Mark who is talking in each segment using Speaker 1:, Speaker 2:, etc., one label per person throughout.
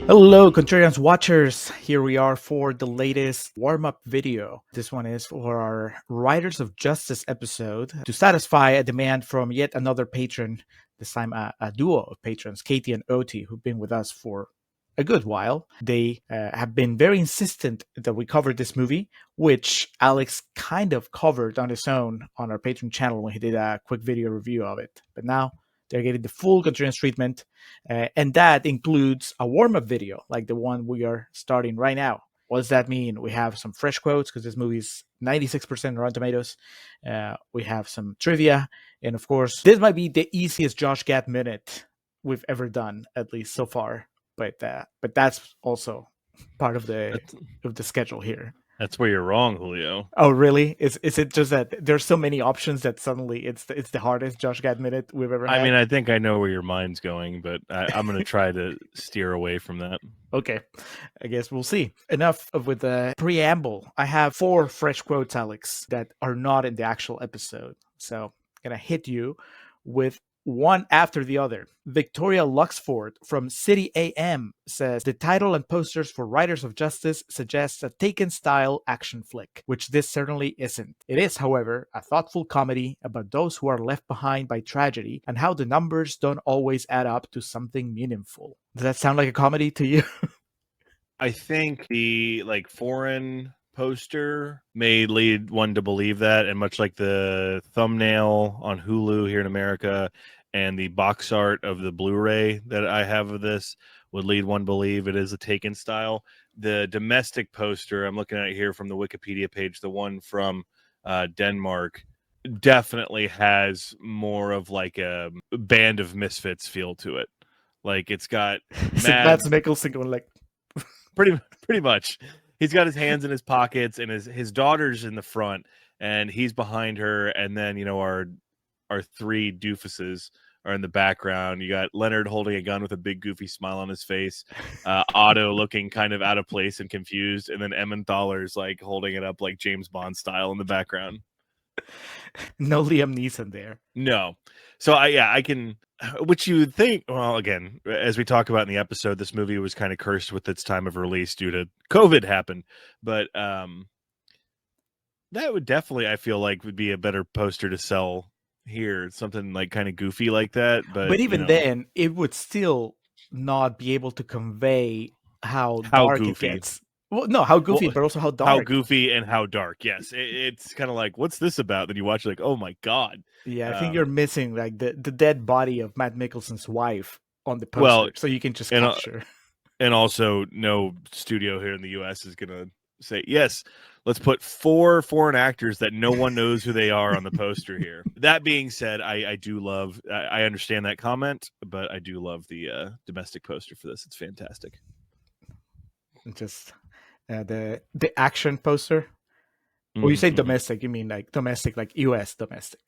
Speaker 1: Hello, Contrarians watchers. Here we are for the latest warm-up video. This one is for our Riders of Justice episode to satisfy a demand from yet another patron, this time a duo of patrons, Katie and Oti, who've been with us for a good while. They have been very insistent that we cover this movie, which Alex kind of covered on his own on our Patreon channel when he did a quick video review of it. But now they're getting the full Contrarians treatment. And that includes a warm-up video like the one we are starting right now. What does that mean? We have some fresh quotes because this movie is 96% Rotten Tomatoes. We have some trivia. And of course, this might be the easiest Josh Gad minute we've ever done, at least so far. But that's also part of the schedule here.
Speaker 2: That's where you're wrong, Julio.
Speaker 1: Oh, really? Is it just that there's so many options that suddenly it's the hardest Josh Gad minute we've ever had?
Speaker 2: I mean, I think I know where your mind's going, but I'm going to try to steer away from that.
Speaker 1: Okay, I guess we'll see. Enough with the preamble. I have 4 fresh quotes, Alex, that are not in the actual episode. So I'm going to hit you with one after the other. Victoria Luxford from City AM says the title and posters for Riders of Justice suggests a Taken-style action flick, which this certainly isn't. It is, however, a thoughtful comedy about those who are left behind by tragedy and how the numbers don't always add up to something meaningful. Does that sound like a comedy to you?
Speaker 2: I think the foreign poster may lead one to believe that, and much like the thumbnail on Hulu here in America and the box art of the Blu-ray that I have of this would lead one to believe it is a Taken style. The domestic poster I'm looking at here from the Wikipedia page, the one from Denmark, definitely has more of like a Band of Misfits feel to it. Like it's got
Speaker 1: That's Mikkelsen going like
Speaker 2: pretty much. He's got his hands in his pockets, and his daughter's in the front, and he's behind her, and then our 3 doofuses are in the background. You got Leonard holding a gun with a big goofy smile on his face, Otto looking kind of out of place and confused, and then Emmenthaler's like holding it up like James Bond style in the background.
Speaker 1: No Liam Neeson there.
Speaker 2: No. So I can, which you would think, well, again, as we talk about in the episode, this movie was kind of cursed with its time of release due to COVID happened. But that would definitely, I feel like, would be a better poster to sell here. Something like kind of goofy like that. But
Speaker 1: even then, it would still not be able to convey how dark
Speaker 2: goofy
Speaker 1: it gets. Well, no, how goofy, but also how dark.
Speaker 2: How goofy and how dark. Yes, it's kind of like, what's this about? Then you watch it like, oh my god.
Speaker 1: Yeah, I think you're missing like the dead body of Matt Mikkelsen's wife on the poster, so you can just capture.
Speaker 2: And also, no studio here in the U.S. is gonna say yes. Let's put 4 foreign actors that no one knows who they are on the poster here. That being said, I do love. I understand that comment, but I do love the domestic poster for this. It's fantastic.
Speaker 1: Just the action poster. When you say domestic, you mean like domestic, like U.S. domestic?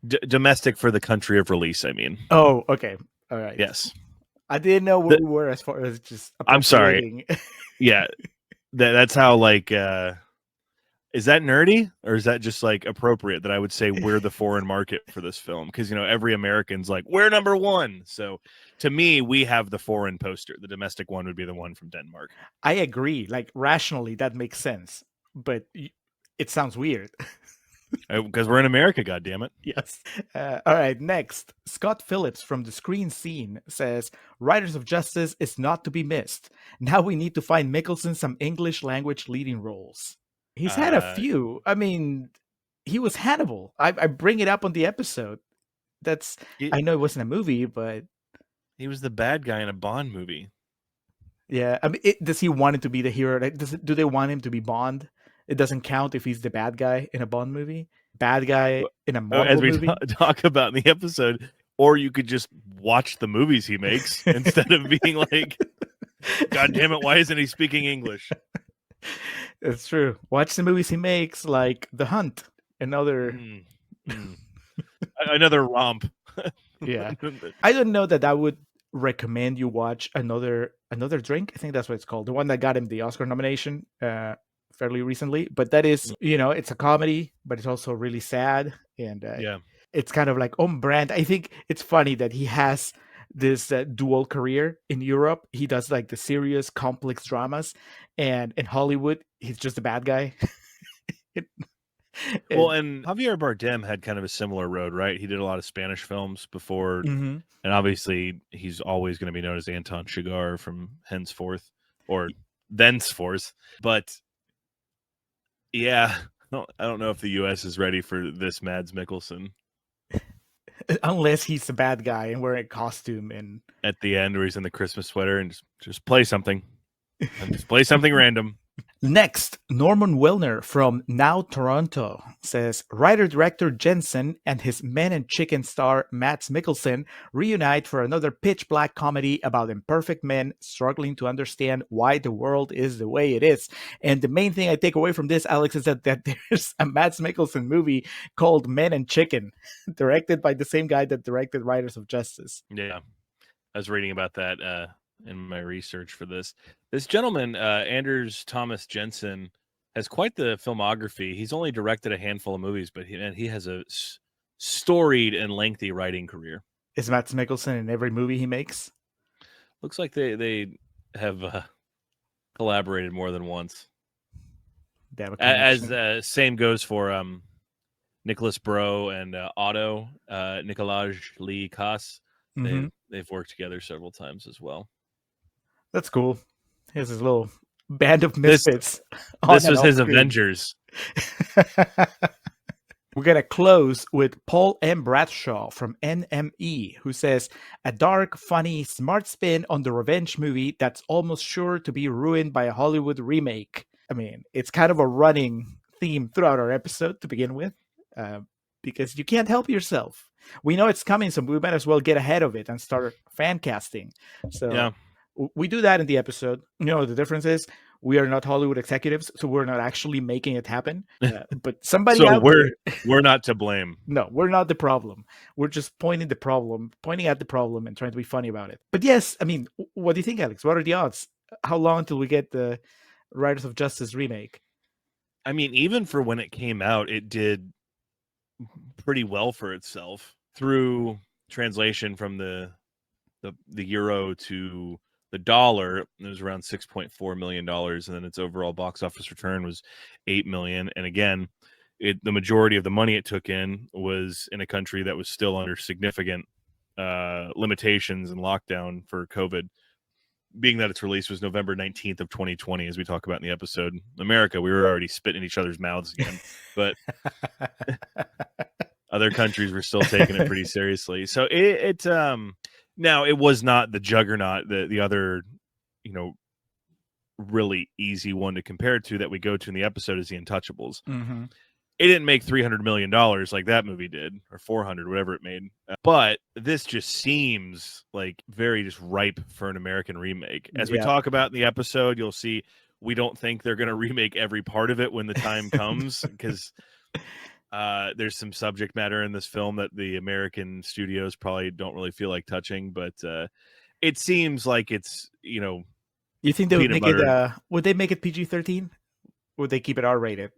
Speaker 2: Domestic for the country of release, I mean.
Speaker 1: Oh, okay. All right.
Speaker 2: Yes.
Speaker 1: I didn't know where we were as far as just.
Speaker 2: I'm sorry. Yeah, that's how like. Is that nerdy, or is that just like appropriate that I would say we're the foreign market for this film? Because every American's like, we're number 1. So to me, we have the foreign poster. The domestic one would be the one from Denmark.
Speaker 1: I agree. Like rationally, that makes sense, but it sounds weird.
Speaker 2: Because we're in America, goddammit.
Speaker 1: Yes. All right, next. Scott Phillips from The Screen Scene says, Riders of Justice is not to be missed. Now we need to find Mikkelsen some English language leading roles. He's had a few. I mean, he was Hannibal. I bring it up on the episode. I know it wasn't a movie, but...
Speaker 2: He was the bad guy in a Bond movie.
Speaker 1: Yeah, I mean, does he want him to be the hero? Do they want him to be Bond? It doesn't count if he's the bad guy in a Bond movie, bad guy in a Marvel movie.
Speaker 2: As we talk about in the episode, or you could just watch the movies he makes instead of being like, God damn it, why isn't he speaking English?
Speaker 1: It's true. Watch the movies he makes, like The Hunt, another
Speaker 2: another romp.
Speaker 1: Yeah, I don't know that I would recommend you watch another drink. I think that's what it's called, the one that got him the Oscar nomination fairly recently. But that is, it's a comedy, but it's also really sad, and it's kind of like on brand. I think it's funny that he has this dual career. In Europe, he does like the serious, complex dramas, and in Hollywood, he's just a bad guy.
Speaker 2: Well,
Speaker 1: And,
Speaker 2: and Javier Bardem had kind of a similar road, right? He did a lot of Spanish films before,
Speaker 1: mhm.
Speaker 2: and obviously he's always going to be known as Anton Chigurh from henceforth or thenceforth. But yeah, I don't know if the U.S. is ready for this Mads Mikkelsen
Speaker 1: Unless he's a bad guy and wearing a costume and
Speaker 2: at the end, where he's in the Christmas sweater and just play something and just play something random.
Speaker 1: Next, Norman Wilner from Now Toronto says writer-director Jensen and his Men and Chicken star Mads Mikkelsen reunite for another pitch-black comedy about imperfect men struggling to understand why the world is the way it is. And the main thing I take away from this, Alex, is that there's a Mads Mikkelsen movie called Men and Chicken, directed by the same guy that directed Riders of Justice.
Speaker 2: Yeah, I was reading about that in my research for this. This gentleman, Anders Thomas Jensen, has quite the filmography. He's only directed a handful of movies, but he has a storied and lengthy writing career.
Speaker 1: Is Mads Mikkelsen in every movie he makes?
Speaker 2: Looks like they have collaborated more than once. As same goes for Nicholas Bro and Otto, Nicolaj Lee Kass. They've worked together several times as well.
Speaker 1: That's cool. He has his little band of misfits.
Speaker 2: This was his Avengers.
Speaker 1: We're going to close with Paul M. Bradshaw from NME, who says, a dark, funny, smart spin on the revenge movie that's almost sure to be ruined by a Hollywood remake. I mean, it's kind of a running theme throughout our episode to begin with, because you can't help yourself. We know it's coming, so we might as well get ahead of it and start fan casting. So yeah. We do that in the episode. You know, the difference is we are not Hollywood executives, so we're not actually making it happen. But somebody
Speaker 2: so
Speaker 1: out
Speaker 2: we're not to blame.
Speaker 1: No, we're not the problem. We're just pointing at the problem and trying to be funny about it. But yes, I mean, what do you think, Alex? What are the odds? How long until we get the Riders of Justice remake?
Speaker 2: I mean, even for when it came out, it did pretty well for itself through translation from the euro to the dollar. It was around $6.4 million, and then its overall box office return was $8 million. And again, the majority of the money it took in was in a country that was still under significant limitations and lockdown for COVID. Being that its release was November 19th of 2020, as we talk about in the episode. America, we were already spitting in each other's mouths again, but other countries were still taking it pretty seriously. So now it was not the juggernaut, the other, really easy one to compare it to that we go to in the episode is The Untouchables.
Speaker 1: Mm-hmm.
Speaker 2: It didn't make $300 million like that movie did, or 400, whatever it made. But this just seems like very just ripe for an American remake. As we talk about in the episode, you'll see we don't think they're going to remake every part of it when the time comes, because there's some subject matter in this film that the American studios probably don't really feel like touching. But it seems like it's,
Speaker 1: You think they would make it? Would they make it PG-13? Would they keep it R-rated?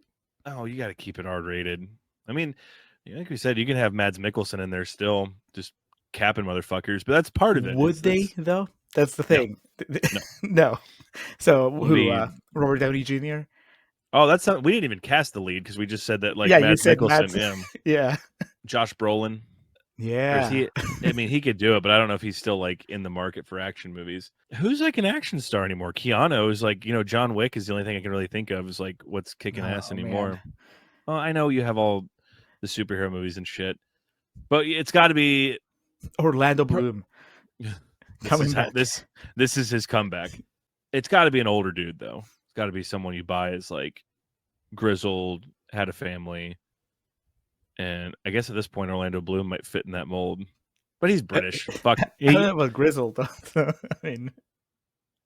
Speaker 2: Oh, you got to keep it R-rated. I mean, like we said, you can have Mads Mikkelsen in there still, just capping motherfuckers, but that's part of it.
Speaker 1: Would they, though? That's the thing. No. No. So who? Robert Downey Jr.?
Speaker 2: Oh, that's not. We didn't even cast the lead because we just said that. Like,
Speaker 1: Mads
Speaker 2: Mikkelsen.
Speaker 1: Yeah.
Speaker 2: Josh Brolin.
Speaker 1: Yeah.
Speaker 2: He could do it, but I don't know if he's still like in the market for action movies. Who's like an action star anymore? Keanu is like, John Wick is the only thing I can really think of is like what's kicking ass anymore. Man. Well, I know you have all the superhero movies and shit, but it's got to be
Speaker 1: Orlando Bloom coming back.
Speaker 2: This is his comeback. It's got to be an older dude though. It's got to be someone you buy as like grizzled, had a family. And I guess at this point, Orlando Bloom might fit in that mold, but he's British. Fuck.
Speaker 1: I don't know about grizzled. I mean,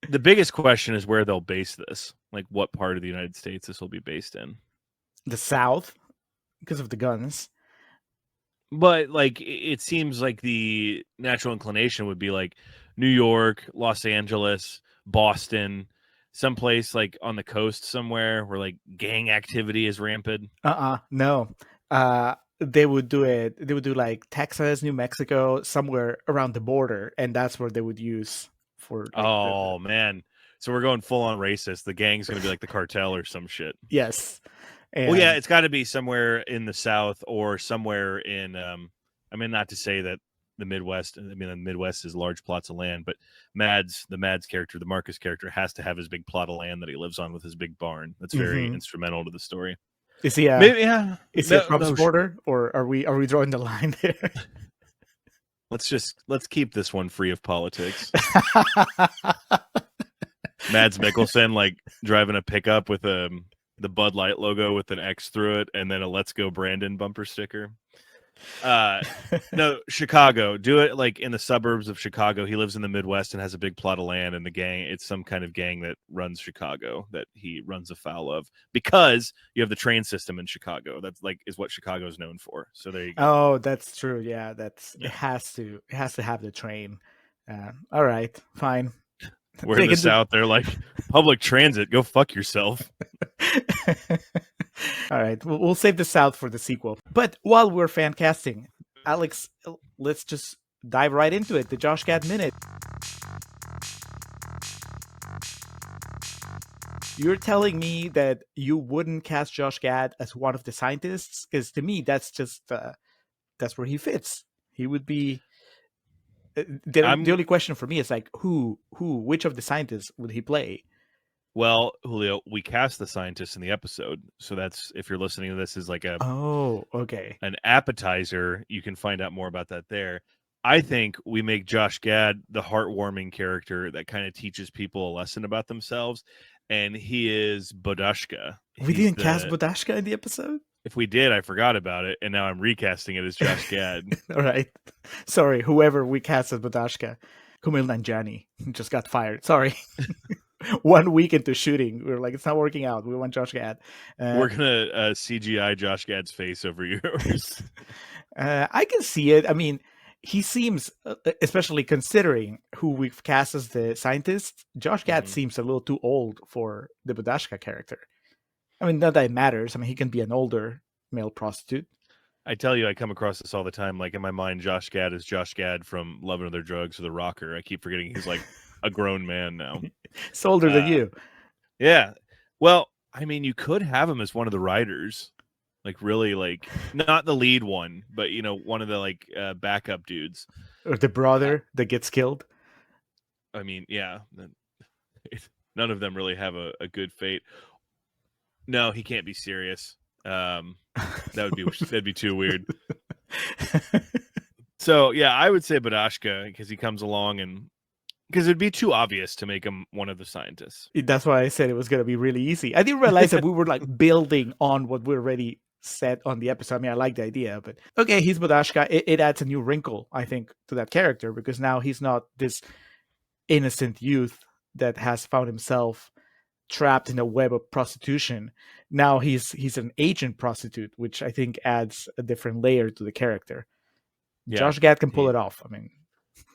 Speaker 2: the biggest question is where they'll base this. Like, what part of the United States this will be based in?
Speaker 1: The South, because of the guns.
Speaker 2: But like, it seems like the natural inclination would be like New York, Los Angeles, Boston, someplace like on the coast somewhere where like gang activity is rampant.
Speaker 1: No. they would do it. They would do like Texas, New Mexico, somewhere around the border, and that's where they would use for like the
Speaker 2: Oh man, so we're going full on racist. The gang's gonna be like the cartel or some shit.
Speaker 1: yes,
Speaker 2: Well, yeah,
Speaker 1: and
Speaker 2: it's got to be somewhere in the South or somewhere in. I mean, not to say that the Midwest. I mean, the Midwest is large plots of land, but the Mads character, the Marcus character, has to have his big plot of land that he lives on with his big barn. That's very
Speaker 1: mhm.
Speaker 2: instrumental to the story.
Speaker 1: Is he a
Speaker 2: Maybe, yeah.
Speaker 1: is he a Trump
Speaker 2: No,
Speaker 1: supporter, or are we drawing the line there?
Speaker 2: let's keep this one free of politics. Mads Mikkelsen like driving a pickup with the Bud Light logo with an X through it, and then a "Let's Go Brandon" bumper sticker. No, Chicago. Do it like in the suburbs of Chicago. He lives in the Midwest and has a big plot of land, and the gang, it's some kind of gang that runs Chicago that he runs afoul of because you have the train system in Chicago. That's like is what Chicago is known for. So there you go.
Speaker 1: Oh, that's true. Yeah, it
Speaker 2: Yeah.
Speaker 1: has to have the train. All right, fine.
Speaker 2: We're
Speaker 1: They
Speaker 2: in the
Speaker 1: can do-
Speaker 2: South. They're like public transit. Go fuck yourself.
Speaker 1: All right, we'll save the South for the sequel. But while we're fan casting, Alex, let's just dive right into it. The Josh Gad minute. You're telling me that you wouldn't cast Josh Gad as one of the scientists? Because to me, that's just that's where he fits. He would be. The only question for me is like, which of the scientists would he play?
Speaker 2: Well, Julio, we cast the scientist in the episode, so that's if you're listening to this is like
Speaker 1: okay,
Speaker 2: an appetizer. You can find out more about that there. I think we make Josh Gad the heartwarming character that kind of teaches people a lesson about themselves, and he is Bodashka.
Speaker 1: We didn't cast Bodashka in the episode?
Speaker 2: If we did, I forgot about it, and now I'm recasting it as Josh Gad.
Speaker 1: All right. Sorry, whoever we cast as Bodashka, Kumail Nanjiani, just got fired. Sorry. 1 week into shooting, we were like, it's not working out. We want Josh Gad.
Speaker 2: We're going to CGI Josh Gad's face over yours.
Speaker 1: I can see it. I mean, he seems, especially considering who we've cast as the scientist, Josh Gad seems a little too old for the Bodashka character. I mean, not that it matters. I mean, he can be an older male prostitute.
Speaker 2: I tell you, I come across this all the time. Like in my mind, Josh Gad is Josh Gad from Love and Other Drugs or The Rocker. I keep forgetting he's like a grown man now.
Speaker 1: He's older than you.
Speaker 2: Yeah. Well, I mean, you could have him as one of the writers. Like really, like not the lead one, but you know, one of the like backup dudes,
Speaker 1: or the brother that gets killed.
Speaker 2: I mean, yeah, none of them really have a good fate. No, he can't be serious. That'd be too weird. So yeah, I would say Bodashka because he comes along and because it'd be too obvious to make him one of the scientists.
Speaker 1: That's why I said it was going to be really easy. I didn't realize that we were like building on what we already said on the episode. I mean, I like the idea, but okay, he's Bodashka. It adds a new wrinkle, I think, to that character because now he's not this innocent youth that has found himself trapped in a web of prostitution. Now he's an agent prostitute, which I think adds a different layer to the character. Yeah, Josh Gad can pull it off. I mean,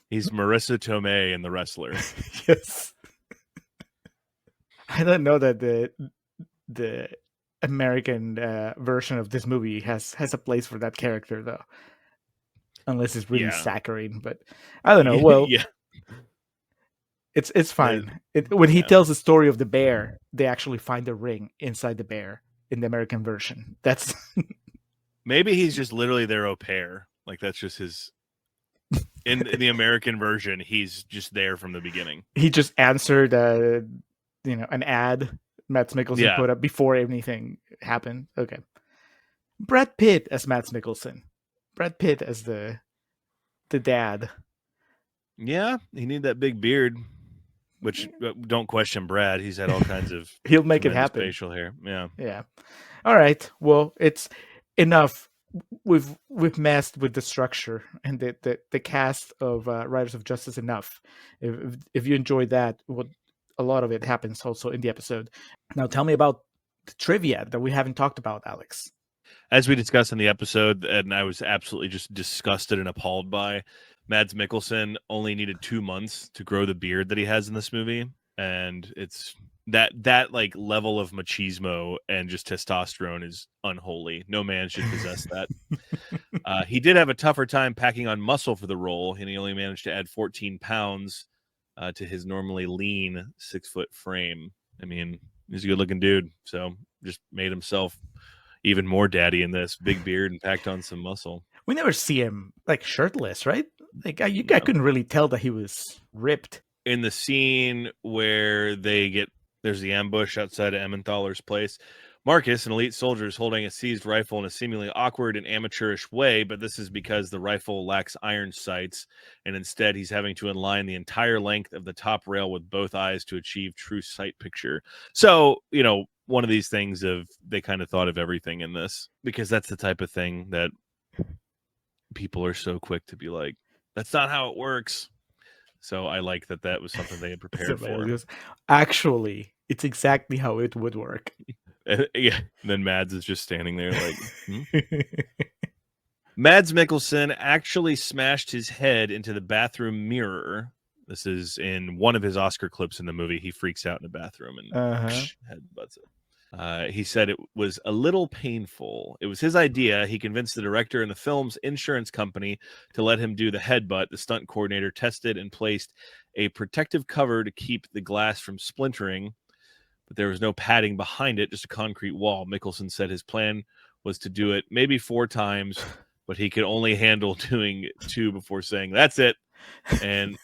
Speaker 2: he's Marissa Tomei in The Wrestler.
Speaker 1: Yes. I don't know that the American version of this movie has a place for that character though, unless it's really saccharine. But I don't know. Well,
Speaker 2: yeah.
Speaker 1: It's fine. When he tells the story of the bear, they actually find a ring inside the bear in the American version. That's
Speaker 2: maybe he's just literally their au pair. Like that's just his. In the American version, he's just there from the beginning.
Speaker 1: He just answered, an ad Mads Mikkelsen put up before anything happened. Okay, Brad Pitt as Mads Mikkelsen. Brad Pitt as the dad.
Speaker 2: Yeah, he need that big beard. Which don't question Brad. He's had all kinds of
Speaker 1: he'll make it happen.
Speaker 2: Facial hair. Yeah.
Speaker 1: Yeah. All right. Well, it's enough. We've messed with the structure and the cast of Riders of Justice enough. If you enjoyed that, a lot of it happens also in the episode. Now tell me about the trivia that we haven't talked about, Alex.
Speaker 2: As we discussed in the episode, and I was absolutely just disgusted and appalled by, Mads Mikkelsen only needed 2 months to grow the beard that he has in this movie, and it's that like level of machismo and just testosterone is unholy. No man should possess that. He did have a tougher time packing on muscle for the role, and he only managed to add 14 pounds to his normally lean 6-foot frame. I mean, he's a good-looking dude, so just made himself even more daddy in this big beard and packed on some muscle.
Speaker 1: We never see him like shirtless, right? Like I
Speaker 2: No.
Speaker 1: couldn't really tell that he was ripped.
Speaker 2: In the scene where there's the ambush outside of Emmenthaler's place, Marcus, an elite soldier, is holding a seized rifle in a seemingly awkward and amateurish way, but this is because the rifle lacks iron sights, and instead he's having to align the entire length of the top rail with both eyes to achieve true sight picture. So, one of these things of they kind of thought of everything in this, because that's the type of thing that people are so quick to be like, that's not how it works. So I like that was something they had prepared for.
Speaker 1: Actually, it's exactly how it would work.
Speaker 2: Yeah. And then Mads is just standing there like, Mads Mikkelsen actually smashed his head into the bathroom mirror. This is in one of his Oscar clips in the movie. He freaks out in the bathroom and headbutts it. He said it was a little painful. It was his idea. He convinced the director and the film's insurance company to let him do the headbutt. The stunt coordinator tested and placed a protective cover to keep the glass from splintering, but there was no padding behind it, just a concrete wall. Mikkelsen said his plan was to do it maybe 4 times, but he could only handle doing 2 before saying, that's it, and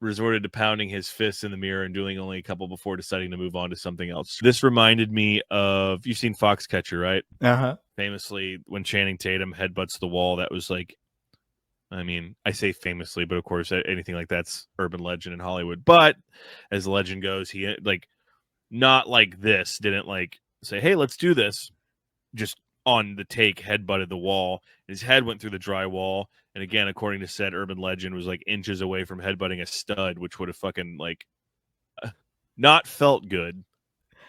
Speaker 2: resorted to pounding his fists in the mirror and doing only a couple before deciding to move on to something else. This reminded me of, you've seen Foxcatcher, right?
Speaker 1: Uh-huh.
Speaker 2: Famously, when Channing Tatum headbutts the wall, that was like, I mean, I say famously, but of course, anything like that's urban legend in Hollywood. But as the legend goes, he like, not like this, didn't like say, hey, let's do this. Just on the take, headbutted the wall. His head went through the drywall. And again, according to said urban legend, was like inches away from headbutting a stud, which would have fucking like not felt good.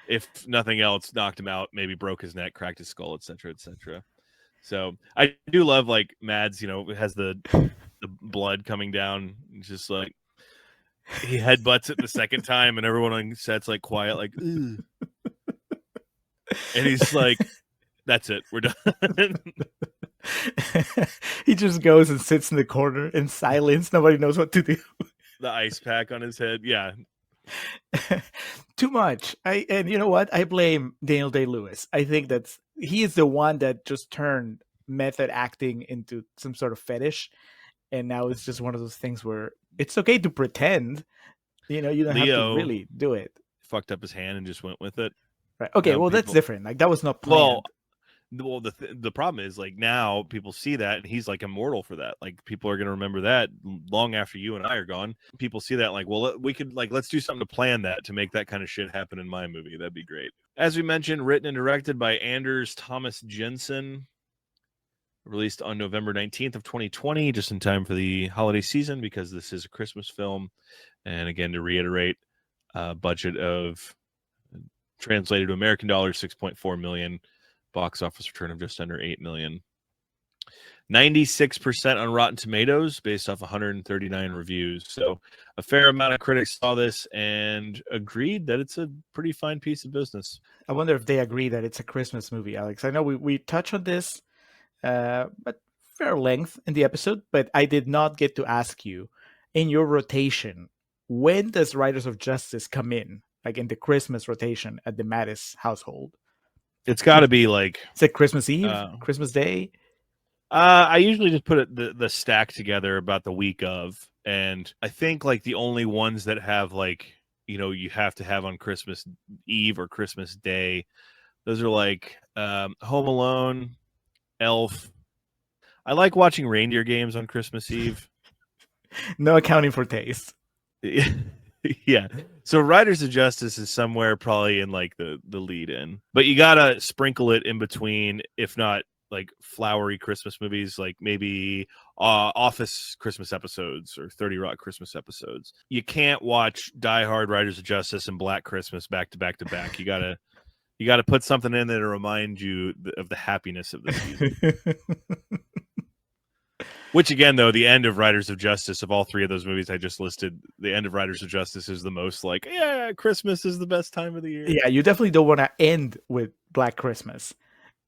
Speaker 2: If nothing else, knocked him out, maybe broke his neck, cracked his skull, etc., etc. So I do love like Mads, it has the blood coming down. It's just like he headbutts it the second time, and everyone on set's like quiet, like, ugh. And he's like, that's it, we're done.
Speaker 1: He just goes and sits in the corner in silence. Nobody knows what to do.
Speaker 2: The ice pack on his head. Yeah.
Speaker 1: Too much. And you know what? I blame Daniel Day-Lewis. I think he is the one that just turned method acting into some sort of fetish. And now it's just one of those things where it's okay to pretend. You don't have to really do it.
Speaker 2: Fucked up his hand and just went with it.
Speaker 1: Right. Okay, well, that's different. Like, that was not planned.
Speaker 2: Well, the problem is, like, now people see that and he's like immortal for that. Like, people are going to remember that long after you and I are gone. People see that like, well, we could like, let's do something to plan that, to make that kind of shit happen in my movie. That'd be great. As we mentioned, written and directed by Anders Thomas Jensen, released on November 19th of 2020, just in time for the holiday season, because this is a Christmas film. And again, to reiterate, budget of, translated to American dollars, $6.4 million. Box office return of just under 8 million. 96% on Rotten Tomatoes, based off 139 reviews. So a fair amount of critics saw this and agreed that it's a pretty fine piece of business.
Speaker 1: I wonder if they agree that it's a Christmas movie, Alex. I know we touch on this, but fair length in the episode, but I did not get to ask you, in your rotation, when does Riders of Justice come in? Like in the Christmas rotation at the Mattis household?
Speaker 2: It's got to be like,
Speaker 1: is it Christmas Eve, Christmas Day?
Speaker 2: I usually just put the stack together about the week of, and I think like the only ones that have like, you have to have on Christmas Eve or Christmas Day, those are like Home Alone, Elf. I like watching reindeer games on Christmas Eve.
Speaker 1: No accounting for taste.
Speaker 2: Yeah. So Riders of Justice is somewhere probably in like the lead in, but you gotta sprinkle it in between, if not like flowery Christmas movies, like maybe Office Christmas episodes or 30 Rock Christmas episodes. You can't watch Die Hard, Riders of Justice, and Black Christmas back to back to back. You gotta put something in there to remind you of the happiness of the season. Which again, though, the end of Riders of Justice, of all three of those movies I just listed, the end of Riders of Justice is the most like, yeah, Christmas is the best time of the year.
Speaker 1: Yeah, you definitely don't want to end with Black Christmas.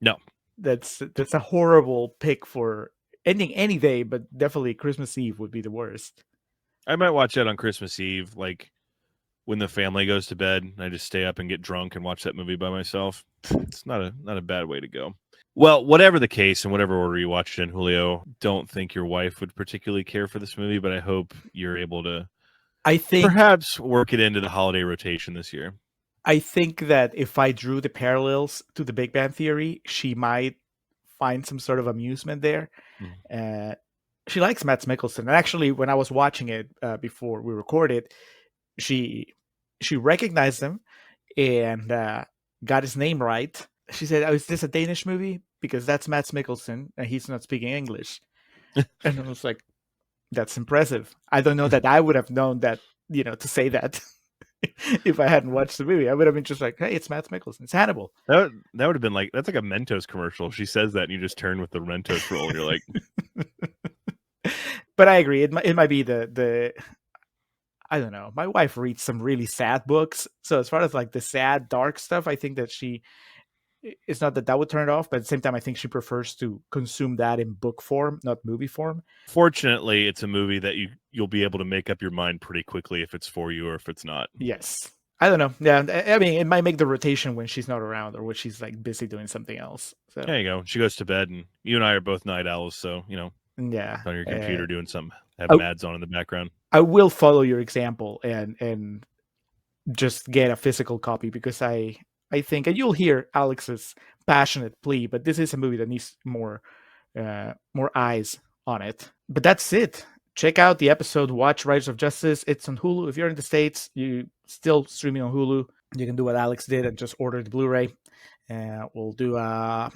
Speaker 2: No.
Speaker 1: That's a horrible pick for ending any day, but definitely Christmas Eve would be the worst.
Speaker 2: I might watch that on Christmas Eve, like when the family goes to bed, and I just stay up and get drunk and watch that movie by myself. It's not a bad way to go. Well, whatever the case, and whatever order you watch it in, Julio, don't think your wife would particularly care for this movie, but I hope you're able to
Speaker 1: I think
Speaker 2: perhaps work it into the holiday rotation this year.
Speaker 1: I think that if I drew the parallels to the Big Bang Theory, she might find some sort of amusement there.
Speaker 2: Mm.
Speaker 1: She likes Matt Mikkelsen, and actually, when I was watching it before we recorded, she recognized him and got his name right. She said, "Oh, is this a Danish movie? Because that's Matt Mikkelsen, and he's not speaking English." And I was like, "That's impressive. I don't know that I would have known that, to say that." If I hadn't watched the movie, I would have been just like, "Hey, it's Matt Mikkelsen. It's Hannibal."
Speaker 2: That would have been like, that's like a Mentos commercial. She says that, and you just turn with the Mentos roll, and you're like,
Speaker 1: But I agree. It might be the I don't know. My wife reads some really sad books, so as far as like the sad, dark stuff, I think that it's not that would turn it off, but at the same time, I think she prefers to consume that in book form, not movie form.
Speaker 2: fortunately, it's a movie that you'll be able to make up your mind pretty quickly if it's for you or if it's not.
Speaker 1: Yes. I don't know. Yeah, I mean, it might make the rotation when she's not around or when she's like busy doing something else. So
Speaker 2: There you go. She goes to bed, and you and I are both night owls, so
Speaker 1: yeah,
Speaker 2: on your computer doing something, have
Speaker 1: I,
Speaker 2: Mads on in the background.
Speaker 1: I will follow your example and just get a physical copy because I think, and you'll hear Alex's passionate plea, but this is a movie that needs more eyes on it. But that's it. Check out the episode, watch Riders of Justice. It's on Hulu. If you're in the States, you still streaming on Hulu. You can do what Alex did and just order the Blu-ray. We'll do a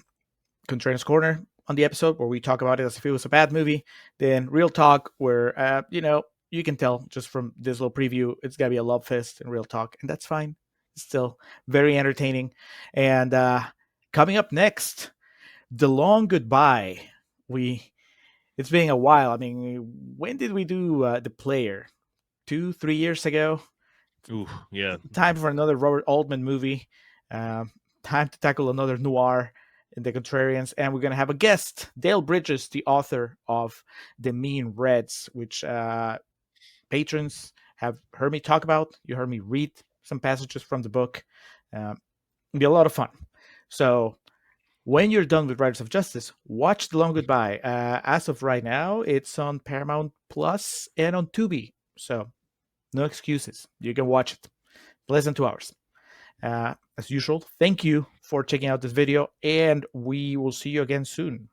Speaker 1: Contrarians Corner on the episode where we talk about it as if it was a bad movie. Then Real Talk, where you can tell just from this little preview, it's gonna be a love fest and Real Talk, and that's fine. It's still very entertaining. And coming up next, The Long Goodbye. It's been a while. I mean, when did we do The Player? 2-3 years ago.
Speaker 2: Ooh, yeah.
Speaker 1: Time for another Robert Altman movie. Time to tackle another noir in The Contrarians, and we're going to have a guest, Dale Bridges, the author of The Mean Reds, which patrons have heard me talk about. You heard me read some passages from the book. It'll be a lot of fun. So when you're done with Riders of Justice, watch The Long Goodbye. As of right now, it's on Paramount Plus and on Tubi. So no excuses. You can watch it. Less than 2 hours. As usual, thank you for checking out this video, and we will see you again soon.